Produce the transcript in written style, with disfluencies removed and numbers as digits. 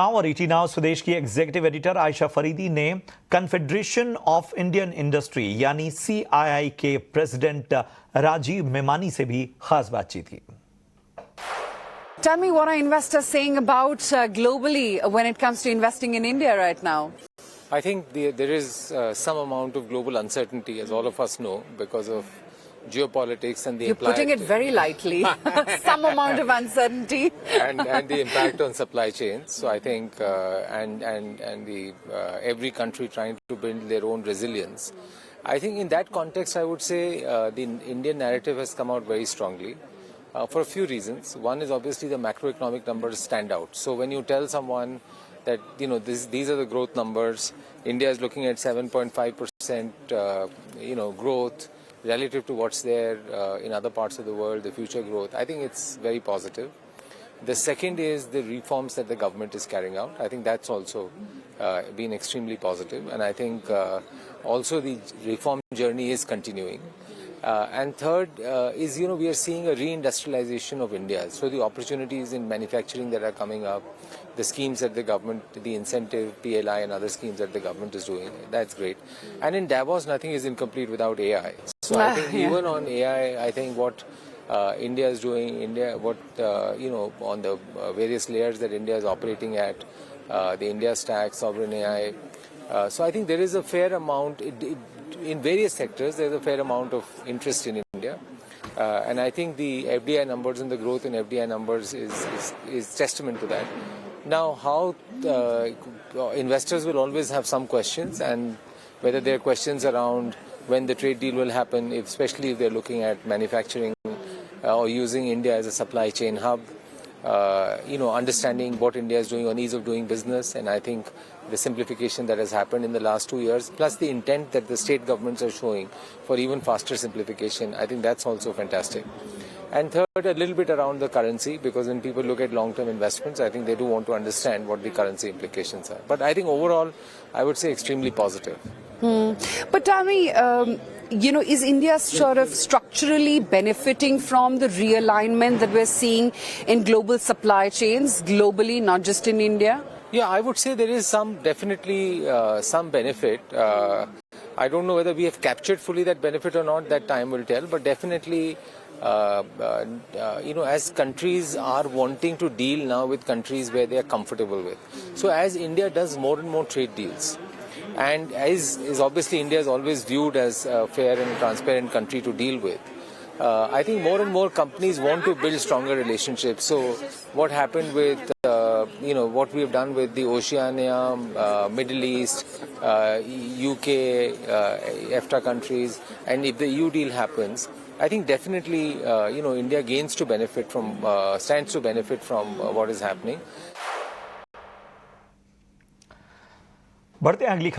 और ET now स्वदेश की एग्जीक्यूटिव एडिटर आयशा फरीदी ने कन्फेडरेशन ऑफ इंडियन इंडस्ट्री यानी सीआईआई के प्रेसिडेंट राजीव मेमानी से भी खास बातचीत की। Tell me, what are investors saying about globally when it comes to investing in India right now? I think there is some amount of global uncertainty, as all of us know, because of geopolitics and the You're putting it very lightly. Some amount of uncertainty. and the impact on supply chains. So I think every country trying to build their own resilience. I think in that context, I would say the Indian narrative has come out very strongly. For a few reasons. One is obviously the macroeconomic numbers stand out. So when you tell someone that these are the growth numbers, India is looking at 7.5% growth relative to what's there in other parts of the world, the future growth. I think it's very positive. The second is the reforms that the government is carrying out. I think that's also been extremely positive, and I think also the reform journey is continuing. And third is, we are seeing a reindustrialization of India. So the opportunities in manufacturing that are coming up, the schemes that the government, the incentive, PLI and other schemes that the government is doing, that's great. And in Davos, nothing is incomplete without AI. So I think even on AI, I think what India is doing, on the various layers that India is operating at, the India Stack, Sovereign AI. So I think there is a fair amount, in various sectors, there's a fair amount of interest in India. And I think the FDI numbers and the growth in FDI numbers is testament to that. Now, how investors will always have some questions, and whether there are questions around when the trade deal will happen, especially if they're looking at manufacturing or using India as a supply chain hub, understanding what India is doing on ease of doing business, and I think the simplification that has happened in the last 2 years, plus the intent that the state governments are showing for even faster simplification, I think that's also fantastic. And third, a little bit around the currency, because when people look at long-term investments, I think they do want to understand what the currency implications are. But I think overall, I would say extremely positive. But tell me, is India sort of structurally benefiting from the realignment that we're seeing in global supply chains, globally, not just in India? Yeah, I would say there is definitely some benefit. I don't know whether we have captured fully that benefit or not, that time will tell, but definitely, as countries are wanting to deal now with countries where they are comfortable with. So as India does more and more trade deals, and as is obviously India is always viewed as a fair and transparent country to deal with, I think more and more companies want to build stronger relationships. So what happened with, what we have done with the Oceania, Middle East, UK, EFTA countries, and if the EU deal happens, I think definitely, India stands to benefit from what is happening. बढ़ते हैं अगली खबर।